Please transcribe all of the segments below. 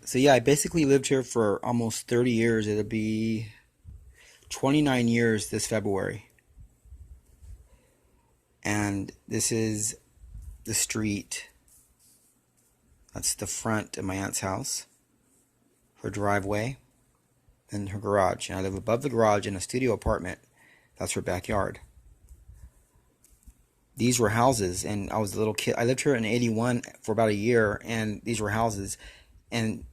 So yeah, I basically lived here for almost 30 years. It'll be 29 years this February. And this is the street. That's the front of my aunt's house, her driveway, and her garage. And I live above the garage in a studio apartment. That's her backyard. These were houses, and I was a little kid. I lived here in '81 for about a year, and these were houses. And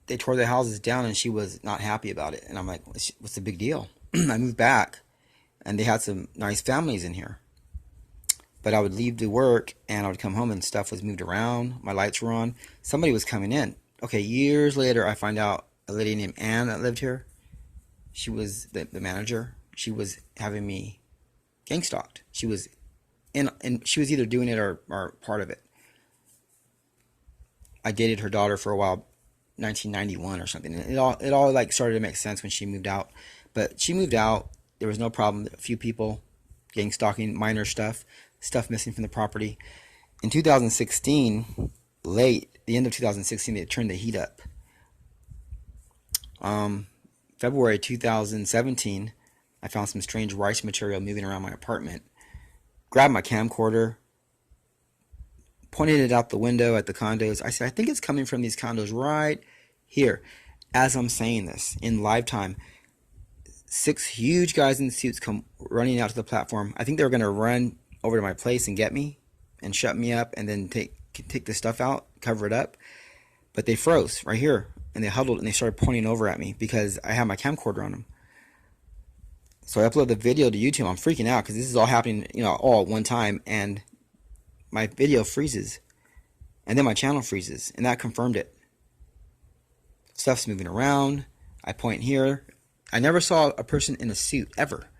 they tore the houses down, and she was not happy about it. And I'm like, what's the big deal? I moved back, and they had some nice families in here. But I would leave to work, and I would come home, and stuff was moved around. My lights were on. Somebody was coming in. Okay, years later, I find out a lady named Ann that lived here. She was the manager. She was having me gang stalked. She was and she was either doing it or part of it. I dated her daughter for a while, 1991 or something. And it all like started to make sense when she moved out. But she moved out. There was no problem. A few people gang stalking, minor stuff missing from the property. In 2016, the end of 2016, they turned the heat up. February 2017, I found some strange rice material moving around my apartment. Grabbed my camcorder, pointed it out the window at the condos. I said, I think it's coming from these condos right here. As I'm saying this, in live time, 6 huge guys in suits come running out to the platform. I think they were going to run over to my place and get me and shut me up and then take the stuff out, cover it up. But they froze right here, and they huddled, and they started pointing over at me because I had my camcorder on them. So I upload the video to YouTube. I'm freaking out because this is all happening, all at one time, and my video freezes, and then my channel freezes, and that confirmed it. Stuff's moving around. I point here. I never saw a person in a suit ever.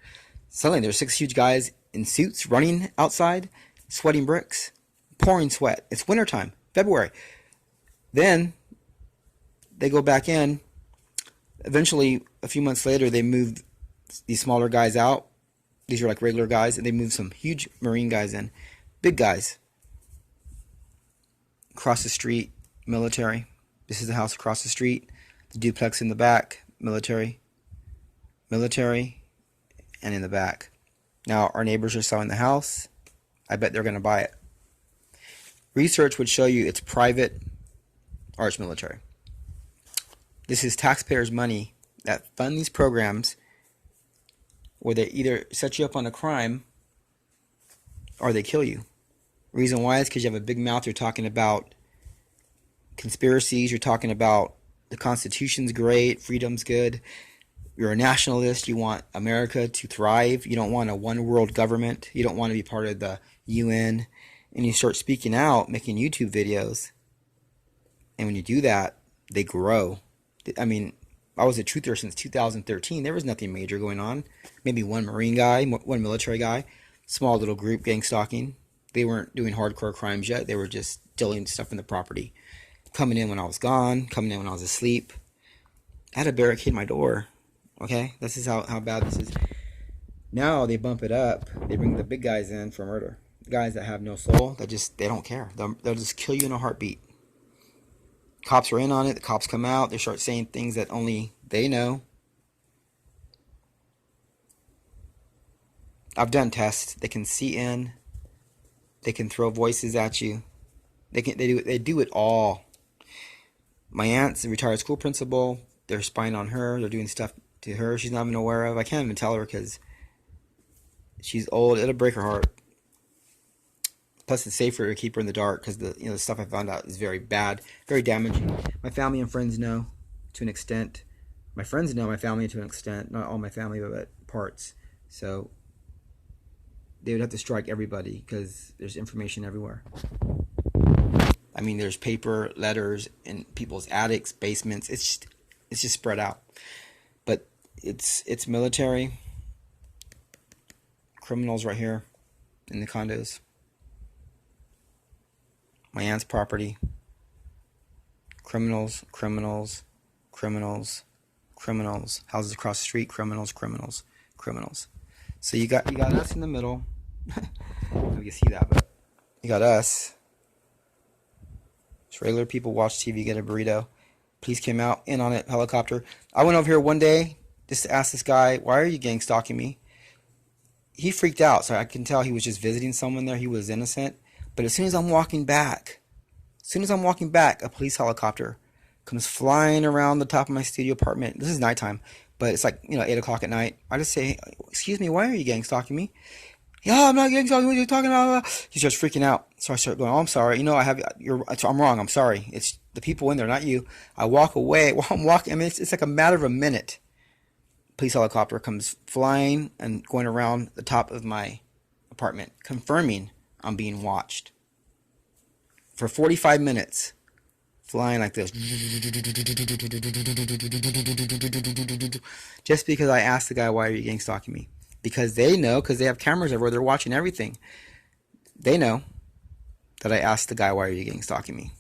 Suddenly there's 6 huge guys in suits running outside, sweating bricks, pouring sweat. It's wintertime, February. Then they go back in. Eventually, a few months later, they moved these smaller guys out. These are like regular guys, and they moved some huge Marine guys in. Big guys. Across the street, military. This is the house across the street. The duplex in the back, military, and in the back. Now, our neighbors are selling the house. I bet they're going to buy it. Research would show you it's private or it's military. This is taxpayers' money that fund these programs where they either set you up on a crime or they kill you. Reason why is because you have a big mouth. You're talking about conspiracies. You're talking about the Constitution's great, freedom's good. You're a nationalist. You want America to thrive. You don't want a one world government. You don't want to be part of the UN. And you start speaking out, making YouTube videos. And when you do that, they grow. I mean, I was a truther since 2013. There was nothing major going on. Maybe one Marine guy, one military guy, small little group gang stalking. They weren't doing hardcore crimes yet. They were just stealing stuff in the property. Coming in when I was gone, coming in when I was asleep. I had to barricade my door. Okay? This is how bad this is. Now they bump it up. They bring the big guys in for murder. Guys that have no soul, they don't care. They'll just kill you in a heartbeat. Cops are in on it. The cops come out. They start saying things that only they know. I've done tests. They can see in. They can throw voices at you. They do it all. My aunt's a retired school principal. They're spying on her. They're doing stuff to her she's not even aware of. I can't even tell her because she's old. It'll break her heart. Plus, it's safer to keep her in the dark because the stuff I found out is very bad, very damaging. My family and friends know to an extent. My friends know my family to an extent. Not all my family, but parts. So they would have to strike everybody because there's information everywhere. I mean, there's paper, letters in people's attics, basements. It's just spread out. But it's military. Criminals right here in the condos. My aunt's property. Criminals. Houses across the street. Criminals. So you got us in the middle. You can see that, but you got us. Just regular people watch TV, get a burrito. Police came out in on it, helicopter. I went over here one day just to ask this guy, why are you gang stalking me? He freaked out, so I can tell he was just visiting someone there. He was innocent. But as soon as I'm walking back, a police helicopter comes flying around the top of my studio apartment. This is nighttime, but it's like, 8 o'clock at night. I just say, excuse me, why are you gang stalking me? Yeah, I'm not gang stalking. What are you talking about? He starts freaking out. So I start going, oh, I'm sorry. I'm wrong. I'm sorry. It's the people in there, not you. I walk away. While I'm walking, it's like a matter of a minute. Police helicopter comes flying and going around the top of my apartment, confirming I'm being watched. For 45 minutes, flying like this. Just because I asked the guy, why are you gang stalking me? Because they know, because they have cameras everywhere, they're watching everything. They know that I asked the guy, why are you gang stalking me?